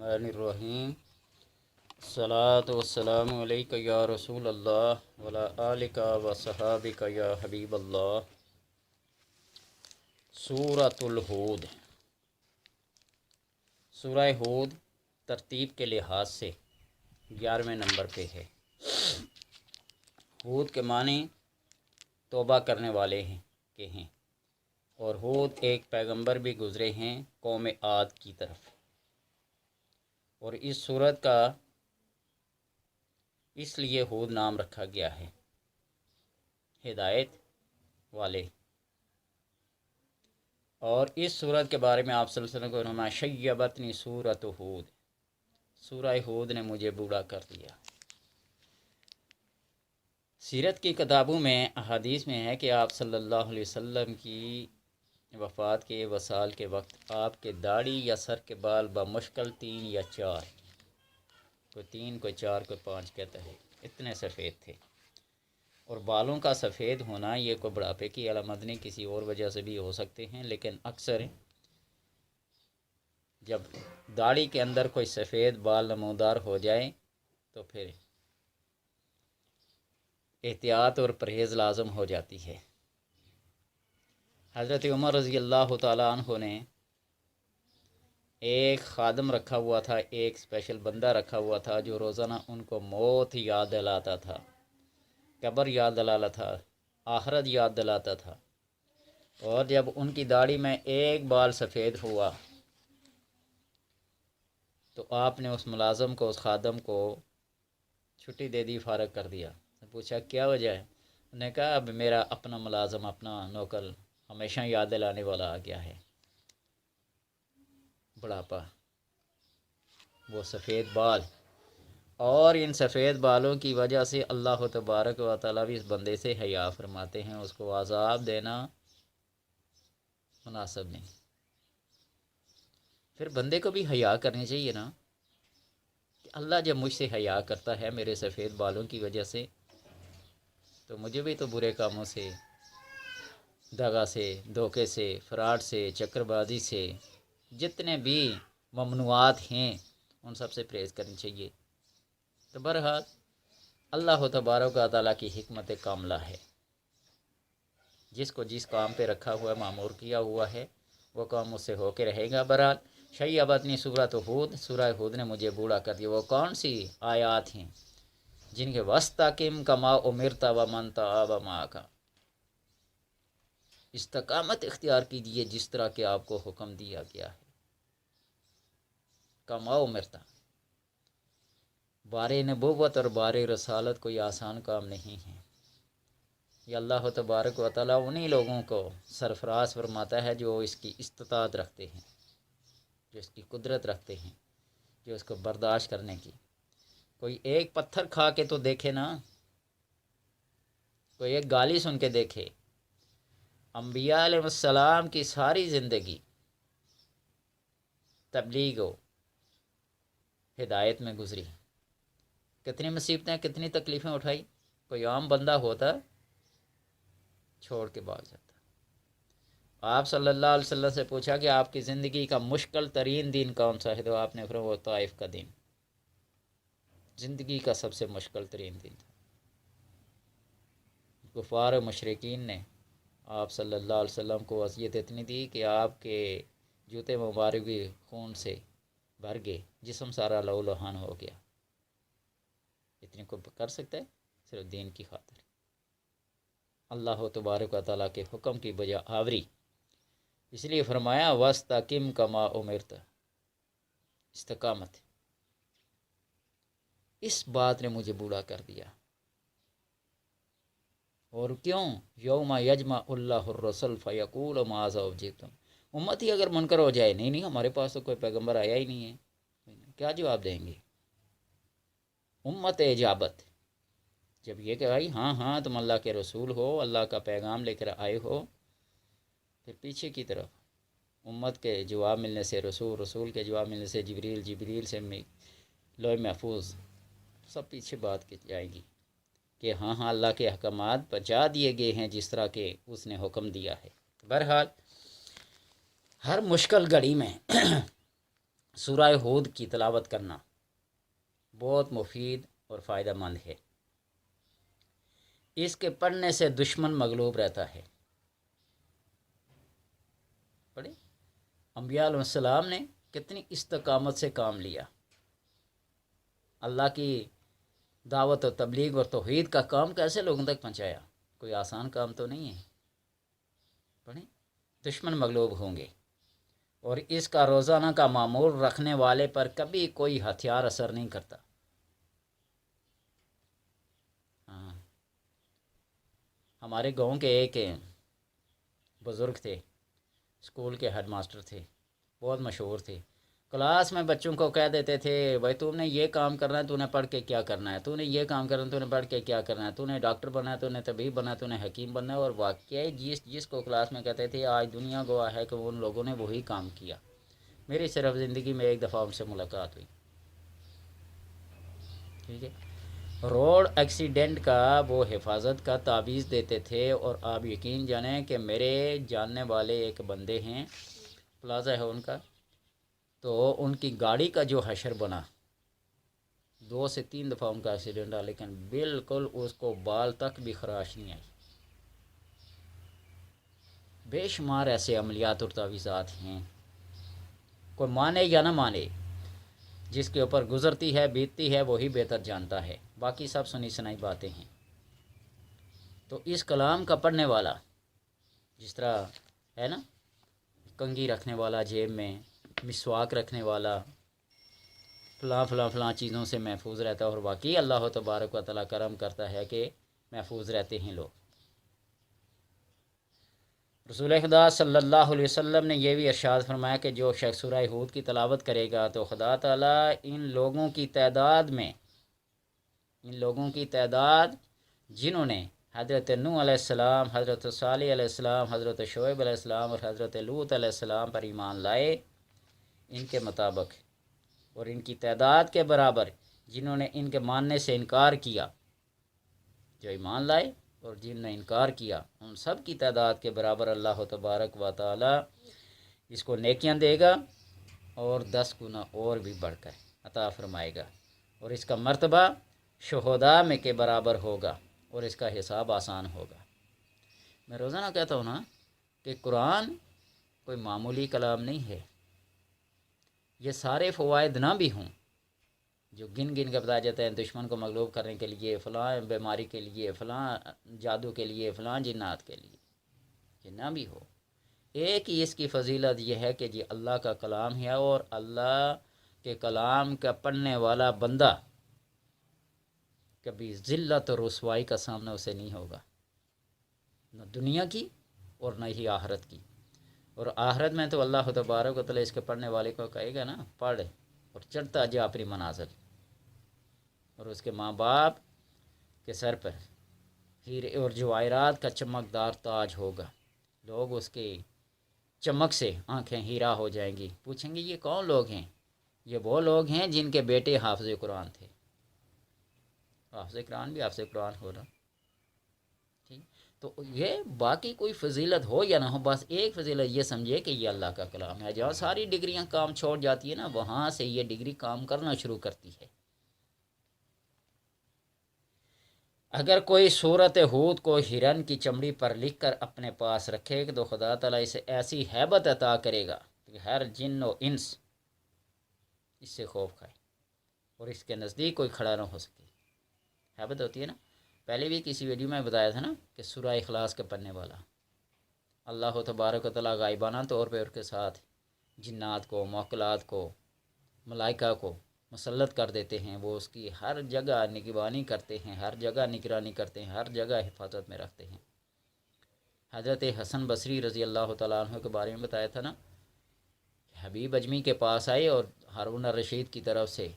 الرحیم الصلاۃ والسلام علیک یا رسول اللہ وعلی آلک و صحابک یا حبیب اللہ۔ سورۃ الہود، سورہ ہود ترتیب کے لحاظ سے 11ویں نمبر پہ ہے۔ ہود کے معنی توبہ کرنے والے ہیں اور ہود ایک پیغمبر بھی گزرے ہیں قوم عاد کی طرف، اور اس سورت کا اس لیے ہود نام رکھا گیا ہے، ہدایت والے۔ اور اس سورت کے بارے میں آپ صلی اللہ علیہ وسلم کو فرمایا شیبتنی سورۃ ہود، سورہ ہود نے مجھے بوڑھا کر دیا۔ سیرت کی کتابوں میں احادیث میں ہے کہ آپ صلی اللہ علیہ وسلم کی وفات کے وصال کے وقت آپ کے داڑھی یا سر کے بال بمشکل 3 یا 4، کوئی 3 کوئی 4 کوئی 5 کہتا ہے، اتنے سفید تھے۔ اور بالوں کا سفید ہونا یہ کوئی بڑھاپے کی علامت نہیں، کسی اور وجہ سے بھی ہو سکتے ہیں، لیکن اکثر جب داڑھی کے اندر کوئی سفید بال نمودار ہو جائے تو پھر احتیاط اور پرہیز لازم ہو جاتی ہے۔ حضرت عمر رضی اللہ تعالیٰ عنہ نے ایک خادم رکھا ہوا تھا، ایک اسپیشل بندہ رکھا ہوا تھا جو روزانہ ان کو موت یاد دلاتا تھا، قبر یاد دلاتا تھا، آخرت یاد دلاتا تھا۔ اور جب ان کی داڑھی میں ایک بال سفید ہوا تو آپ نے اس ملازم کو، اس خادم کو چھٹی دے دی، فارغ کر دیا۔ پوچھا کیا وجہ ہے؟ انہوں نے کہا اب میرا اپنا ملازم، اپنا نوکر ہمیشہ یاد دلانے والا آ گیا ہے، بڑھاپا، وہ سفید بال۔ اور ان سفید بالوں کی وجہ سے اللہ تبارک و تعالیٰ بھی اس بندے سے حیا فرماتے ہیں، اس کو عذاب دینا مناسب نہیں۔ پھر بندے کو بھی حیا کرنی چاہیے نا، کہ اللہ جب مجھ سے حیا کرتا ہے میرے سفید بالوں کی وجہ سے، تو مجھے بھی تو برے کاموں سے، دغا سے، دھوکے سے، فراڈ سے، چکر بازی سے، جتنے بھی ممنوعات ہیں ان سب سے پرہیز کرنی چاہیے۔ تو بہرحال اللہ تبارک و تعالیٰ کی حکمت کاملہ ہے، جس کو جس کام پہ رکھا ہوا ہے، معمور کیا ہوا ہے، وہ کام اس سے ہو کے رہے گا۔ بہرحال شیبتنی سورۃ ہود، سورہ ہود نے مجھے بوڑھا کر دیا۔ وہ کون سی آیات ہیں؟ جن کے وَاسْتَقِمْ كَمَا أُمِرْتَ وَمَنْ تَابَ مَعَكَ، استقامت اختیار کیجیے جس طرح کہ آپ کو حکم دیا گیا ہے۔ کما امرت، بار نبوت اور بار رسالت کوئی آسان کام نہیں ہے۔ یہ اللہ تبارک و تعالیٰ انہی لوگوں کو سرفراز فرماتا ہے جو اس کی استطاعت رکھتے ہیں، جو اس کی قدرت رکھتے ہیں، جو اس کو برداشت کرنے کی۔ کوئی ایک پتھر کھا کے تو دیکھے نا، کوئی ایک گالی سن کے دیکھے۔ انبیاء علیہ السلام کی ساری زندگی تبلیغ و ہدایت میں گزری، کتنی مصیبتیں، کتنی تکلیفیں اٹھائی۔ کوئی عام بندہ ہوتا چھوڑ کے بھاگ جاتا۔ آپ صلی اللہ علیہ وسلم سے پوچھا کہ آپ کی زندگی کا مشکل ترین دن کون سا ہے، تو آپ نے فرمایا وہ طائف کا دن زندگی کا سب سے مشکل ترین دن تھا۔ کفار و مشرکین نے آپ صلی اللہ علیہ وسلم کو وصیت اتنی دی کہ آپ کے جوتے مبارک بھی خون سے بھر گئے، جسم سارا لہو لہان ہو گیا۔ اتنے کو کر سکتا ہے صرف دین کی خاطر، اللہ تبارک و تعالیٰ کے حکم کی بجا آوری۔ اس لیے فرمایا وَاسْتَقِمْ كَمَا أُمِرْتَ، استقامت۔ اس بات نے مجھے بوڑھا کر دیا۔ اور کیوں؟ یوم یجمع اللہ الرسل فیقول ماذا اجبتم، امتی اگر منکر ہو جائے، نہیں ہمارے پاس تو کوئی پیغمبر آیا ہی نہیں ہے، کیا جواب دیں گے؟ امت اجابت، جب یہ کہ بھائی ہاں تم اللہ کے رسول ہو، اللہ کا پیغام لے کر آئے ہو، پھر پیچھے کی طرف امت کے جواب ملنے سے رسول کے جواب ملنے سے جبریل سے لوح محفوظ، سب پیچھے بات کی جائے گی کہ ہاں اللہ کے احکامات پہنچا دیے گئے ہیں جس طرح کہ اس نے حکم دیا ہے۔ بہرحال ہر مشکل گھڑی میں سورہ ہود کی تلاوت کرنا بہت مفید اور فائدہ مند ہے۔ اس کے پڑھنے سے دشمن مغلوب رہتا ہے۔ پڑھے انبیاء علیہ السلام نے کتنی استقامت سے کام لیا، اللہ کی دعوت و تبلیغ اور توحید کا کام کیسے لوگوں تک پہنچایا، کوئی آسان کام تو نہیں ہے۔ پڑھیں دشمن مغلوب ہوں گے، اور اس کا روزانہ کا معمول رکھنے والے پر کبھی کوئی ہتھیار اثر نہیں کرتا۔ ہاں، ہمارے گاؤں کے ایک بزرگ تھے، اسکول کے ہیڈ ماسٹر تھے، بہت مشہور تھے۔ کلاس میں بچوں کو کہہ دیتے تھے بھائی تم نے یہ کام کرنا ہے، تو نے پڑھ کے کیا کرنا ہے، تو نے یہ کام کرنا ہے، تو نے پڑھ کے کیا کرنا ہے، تو نے ڈاکٹر بننا ہے، تو نے طبیب بننا ہے، تو نے حکیم بننا ہے۔ اور واقعی جس کو کلاس میں کہتے تھے آج دنیا گواہ ہے کہ ان لوگوں نے وہی کام کیا۔ میری صرف زندگی میں ایک دفعہ ان سے ملاقات ہوئی، ٹھیک ہے۔ روڈ ایکسیڈنٹ کا وہ حفاظت کا تعویذ دیتے تھے، اور آپ یقین جانیں کہ میرے جاننے والے ایک بندے ہیں، پلازا ہے ان کا، تو ان کی گاڑی کا جو حشر بنا، 2 سے 3 دفعہ ان کا ایکسیڈنٹ رہا، لیکن بالکل اس کو بال تک بھی خراش نہیں آئی۔ بے شمار ایسے عملیات اور تعویذات ہیں، کوئی مانے یا نہ مانے، جس کے اوپر گزرتی ہے بیتتی ہے وہی بہتر جانتا ہے، باقی سب سنی سنائی باتیں ہیں۔ تو اس کلام کا پڑھنے والا، جس طرح ہے نا کنگھی رکھنے والا جیب میں، مسواک رکھنے والا، فلاں فلاں فلاں چیزوں سے محفوظ رہتا ہے، اور واقعی اللہ تبارک و تعالیٰ کرم کرتا ہے کہ محفوظ رہتے ہیں لوگ۔ رسول خدا صلی اللہ علیہ وسلم نے یہ بھی ارشاد فرمایا کہ جو شخص سورہ ہود کی تلاوت کرے گا تو خدا تعالیٰ ان لوگوں کی تعداد جنہوں نے حضرت نوح علیہ السلام، حضرت صالح علیہ السلام، حضرت شعیب علیہ السلام اور حضرت لوط علیہ السلام پر ایمان لائے، ان کے مطابق، اور ان کی تعداد کے برابر جنہوں نے ان کے ماننے سے انکار کیا، جو ایمان لائے اور جن نے انکار کیا، ان سب کی تعداد کے برابر اللہ تبارک و تعالی اس کو نیکیاں دے گا، اور 10 گنا اور بھی بڑھ کر عطا فرمائے گا، اور اس کا مرتبہ شہداء میں کے برابر ہوگا، اور اس کا حساب آسان ہوگا۔ میں روزانہ کہتا ہوں نا کہ قرآن کوئی معمولی کلام نہیں ہے۔ یہ سارے فوائد نہ بھی ہوں جو گن گن کے بتایا جاتے ہیں، دشمن کو مغلوب کرنے کے لیے، فلاں بیماری کے لیے، فلاں جادو کے لیے، فلاں جنات کے لیے، یہ نہ بھی ہو، ایک ہی اس کی فضیلت یہ ہے کہ اللہ کا کلام ہے، اور اللہ کے کلام کا پڑھنے والا بندہ کبھی ذلت اور رسوائی کا سامنا اسے نہیں ہوگا، نہ دنیا کی اور نہ ہی آخرت کی۔ اور آخرت میں تو اللہ تبارک و تعالیٰ اس کے پڑھنے والے کو کہے گا نا پڑھ اور چڑھتا جا اپنی منازل، اور اس کے ماں باپ کے سر پر ہیرے اور جواہرات کا چمکدار تاج ہوگا، لوگ اس کے چمک سے آنکھیں ہیرا ہو جائیں گی، پوچھیں گے یہ کون لوگ ہیں؟ یہ وہ لوگ ہیں جن کے بیٹے حافظ قرآن تھے۔ حافظ قرآن بھی حافظ قرآن ہو رہا، ٹھیک۔ تو یہ باقی کوئی فضیلت ہو یا نہ ہو، بس ایک فضیلت یہ سمجھے کہ یہ اللہ کا کلام ہے۔ جہاں ساری ڈگریاں کام چھوڑ جاتی ہیں نا، وہاں سے یہ ڈگری کام کرنا شروع کرتی ہے۔ اگر کوئی صورت ہود کو ہرن کی چمڑی پر لکھ کر اپنے پاس رکھے تو خدا تعالیٰ اسے ایسی ہیبت عطا کرے گا کہ ہر جن و انس اس سے خوف کھائے، اور اس کے نزدیک کوئی کھڑا نہ ہو سکے۔ ہیبت ہوتی ہے نا، پہلے بھی کسی ویڈیو میں بتایا تھا نا کہ سورہ اخلاص کے پڑھنے والا اللہ تبارک و تعالیٰ غائبانہ طور پہ اس کے ساتھ جنات کو، موکلات کو، ملائکہ کو مسلط کر دیتے ہیں، وہ اس کی ہر جگہ نگرانی کرتے ہیں، ہر جگہ نگرانی کرتے ہیں، ہر جگہ حفاظت میں رکھتے ہیں۔ حضرت حسن بصری رضی اللہ تعالیٰ عنہ کے بارے میں بتایا تھا نا، حبیب اجمی کے پاس آئے اور ہارون الرشید کی طرف سے،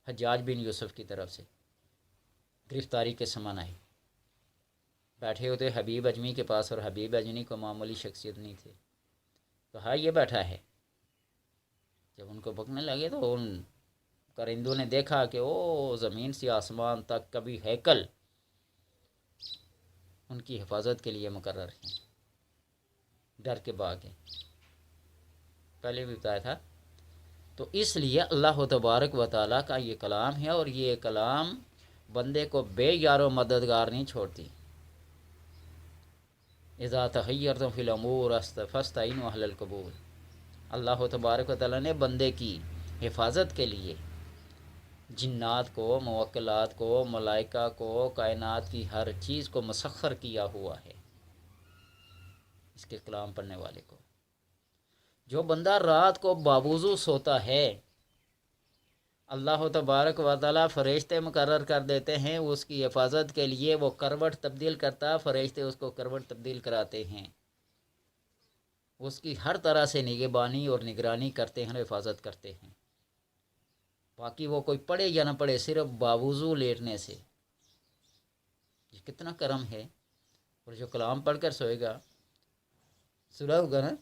حجاج بن یوسف کی طرف سے گرفتاری کے سامان آئے، بیٹھے ہوتے حبیب اجمی کے پاس، اور حبیب اجمی کو معمولی شخصیت نہیں تھے، تو ہاں یہ بیٹھا ہے۔ جب ان کو بکنے لگے تو ان کرندوں نے دیکھا کہ او زمین سے آسمان تک کبھی ہیکل ان کی حفاظت کے لیے مقرر ہیں، ڈر کے بھاگے۔ پہلے بھی بتایا تھا تو اس لیے اللہ تبارک و تعالیٰ کا یہ کلام ہے، اور یہ کلام بندے کو بے یار و مددگار نہیں چھوڑتی۔ اذا تحیرتم فی الامور فاستعینوا اہل القبور۔ اللہ تبارک و تعالیٰ نے بندے کی حفاظت کے لیے جنات کو، موکلات کو، ملائکہ کو، کائنات کی ہر چیز کو مسخر کیا ہوا ہے اس کے کلام پڑھنے والے کو۔ جو بندہ رات کو باوضو سوتا ہے، اللہ تبارک و تعالیٰ فرشتے مقرر کر دیتے ہیں اس کی حفاظت کے لیے، وہ کروٹ تبدیل کرتا، فرشتے اس کو کروٹ تبدیل کراتے ہیں، اس کی ہر طرح سے نگہبانی اور نگرانی کرتے ہیں، حفاظت کرتے ہیں۔ باقی وہ کوئی پڑھے یا نہ پڑھے، صرف باوضو لیٹنے سے یہ کتنا کرم ہے۔ اور جو کلام پڑھ کر سوئے گا، سنا ہوگا نا،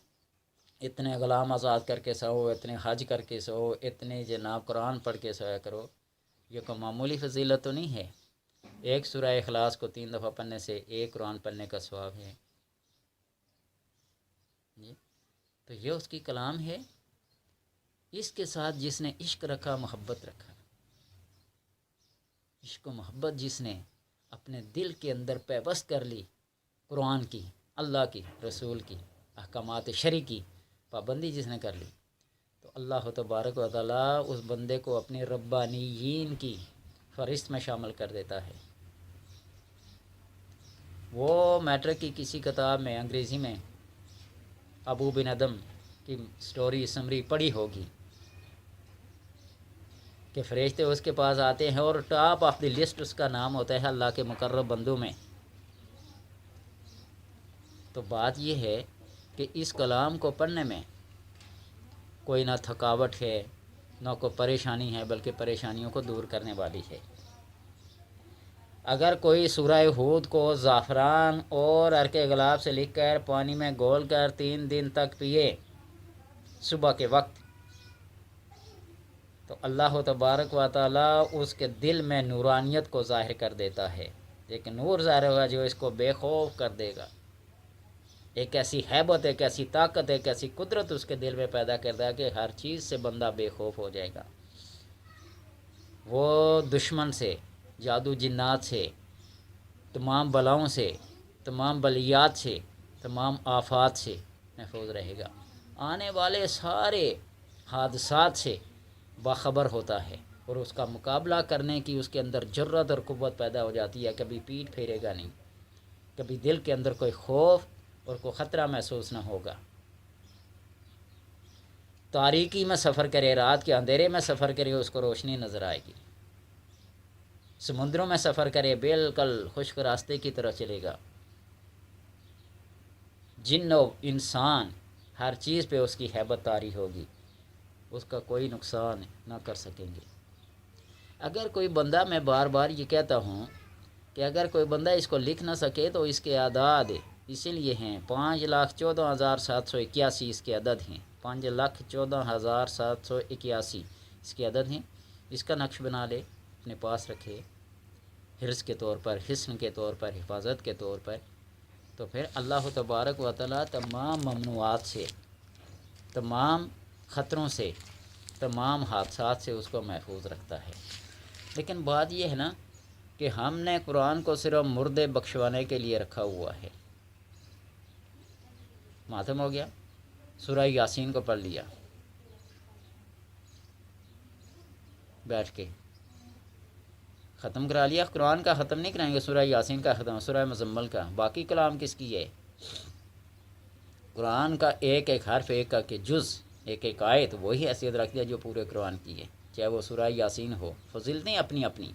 اتنے غلام آزاد کر کے سو، اتنے حج کر کے سو، اتنے جناب قرآن پڑھ کے سویا کرو، یہ کوئی معمولی فضیلت تو نہیں ہے۔ ایک سورہ اخلاص کو 3 دفعہ پڑھنے سے ایک قرآن پڑھنے کا ثواب ہے۔ تو یہ اس کی کلام ہے۔ اس کے ساتھ جس نے عشق رکھا، محبت رکھا، عشق و محبت جس نے اپنے دل کے اندر پیوست کر لی، قرآن کی، اللہ کی، رسول کی، احکامات شرعی کی پابندی جس نے کر لی، تو اللہ تبارک و تعالیٰ اس بندے کو اپنے ربانیین کی فہرست میں شامل کر دیتا ہے۔ وہ میٹرک کی کسی کتاب میں انگریزی میں ابو بن ادم کی سٹوری سمری پڑھی ہوگی کہ فرشتے اس کے پاس آتے ہیں اور ٹاپ آف دی لسٹ اس کا نام ہوتا ہے اللہ کے مقرب بندوں میں۔ تو بات یہ ہے کہ اس کلام کو پڑھنے میں کوئی نہ تھکاوٹ ہے، نہ کوئی پریشانی ہے، بلکہ پریشانیوں کو دور کرنے والی ہے۔ اگر کوئی سورہ ہود کو زعفران اور عرق گلاب سے لکھ کر پانی میں گھول کر 3 دن تک پیے صبح کے وقت، تو اللہ تبارک و تعالیٰ اس کے دل میں نورانیت کو ظاہر کر دیتا ہے۔ ایک نور ظاہر ہوگا جو اس کو بے خوف کر دے گا، ایک ایسی ہیبت، ایک ایسی طاقت، ایک ایسی قدرت اس کے دل میں پیدا کرتا ہے کہ ہر چیز سے بندہ بے خوف ہو جائے گا۔ وہ دشمن سے، جادو جنات سے، تمام بلاؤں سے، تمام بلیات سے، تمام آفات سے محفوظ رہے گا، آنے والے سارے حادثات سے باخبر ہوتا ہے، اور اس کا مقابلہ کرنے کی اس کے اندر جرأت اور قوت پیدا ہو جاتی ہے۔ کبھی پیٹ پھیرے گا نہیں، کبھی دل کے اندر کوئی خوف اور کوئی خطرہ محسوس نہ ہوگا۔ تاریکی میں سفر کرے، رات کے اندھیرے میں سفر کرے، اس کو روشنی نظر آئے گی۔ سمندروں میں سفر کرے، بالکل خشک راستے کی طرح چلے گا۔ جن و انسان ہر چیز پہ اس کی ہیبت طاری ہوگی، اس کا کوئی نقصان نہ کر سکیں گے۔ اگر کوئی بندہ، میں بار بار یہ کہتا ہوں کہ اگر کوئی بندہ اس کو لکھ نہ سکے تو اس کے اعداد اسی لیے ہیں 5,14,781 اس کے عدد ہیں، 5,14,781 اس کے عدد ہیں۔ اس کا نقش بنا لے، اپنے پاس رکھے، حرص کے طور پر، حصن کے طور پر، حفاظت کے طور پر، تو پھر اللہ تبارک و تعالیٰ تمام ممنوعات سے، تمام خطروں سے، تمام حادثات سے اس کو محفوظ رکھتا ہے۔ لیکن بات یہ ہے نا کہ ہم نے قرآن کو صرف مردے بخشوانے کے لیے رکھا ہوا ہے۔ ماتم ہو گیا، سورہ یاسین کو پڑھ لیا بیٹھ کے، ختم کرا لیا۔ قرآن کا ختم نہیں کرائیں گے، سورہ یاسین کا ختم، سورہ مزمل کا، باقی کلام کس کی ہے؟ قرآن کا ایک ایک حرف، ایک ایک جز، ایک ایک آیت وہی حیثیت رکھتی ہے جو پورے قرآن کی ہے، چاہے وہ سورہ یاسین ہو۔ فضیلتیں اپنی اپنی،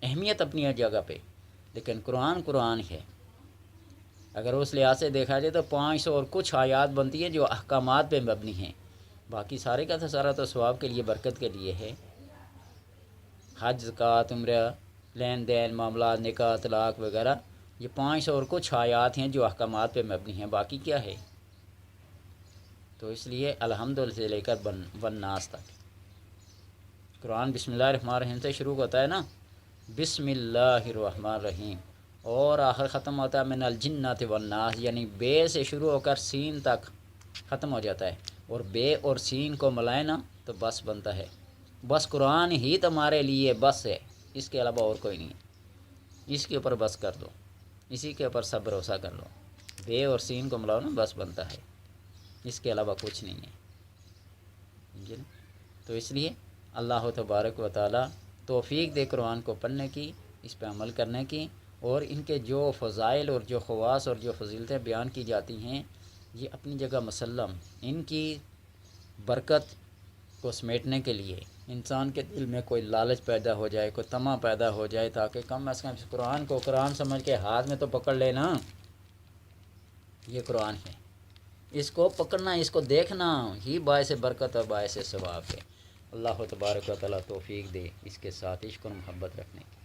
اہمیت اپنی جگہ پہ، لیکن قرآن قرآن ہے۔ اگر اس لحاظ سے دیکھا جائے تو 500 اور کچھ آیات بنتی ہیں جو احکامات پہ مبنی ہیں، باقی سارے کا تو سارا تو ثواب کے لیے، برکت کے لیے ہے۔ حج، زکوٰۃ، عمرہ، لین دین، معاملات، نکاح، طلاق وغیرہ، یہ 500 اور کچھ آیات ہیں جو احکامات پہ مبنی ہیں، باقی کیا ہے؟ تو اس لیے الحمدللہ سے لے کر والناس تک قرآن بسم اللہ الرحمن الرحیم سے شروع ہوتا ہے نا، بسم اللہ الرحمن الرحیم، اور آخر ختم ہوتا ہے من الجنۃ والناس، یعنی بے سے شروع ہو کر سین تک ختم ہو جاتا ہے۔ اور بے اور سین کو ملائے نا تو بس بنتا ہے. بس قرآن ہی تمہارے لیے بس ہے، اس کے علاوہ اور کوئی نہیں ہے. اس کے اوپر بس کر دو، اسی کے اوپر سب بھروسہ کر لو. بے اور سین کو ملاؤ نا بس بنتا ہے، اس کے علاوہ کچھ نہیں ہے. سمجھے نا؟ تو اس لیے اللہ تبارک و تعالی توفیق دے قرآن کو پڑھنے کی، اس پہ عمل کرنے کی، اور ان کے جو فضائل اور جو خواص اور جو فضیلتیں بیان کی جاتی ہیں یہ اپنی جگہ مسلم. ان کی برکت کو سمیٹنے کے لیے انسان کے دل میں کوئی لالچ پیدا ہو جائے، کوئی طمع پیدا ہو جائے، تاکہ کم از کم اس قرآن کو قرآن سمجھ کے ہاتھ میں تو پکڑ لینا. یہ قرآن ہے، اس کو پکڑنا، اس کو دیکھنا ہی باعث برکت اور باعث ثواب ہے. اللہ تبارک و تعالیٰ توفیق دے اس کے ساتھ عشق و محبت رکھنے کی.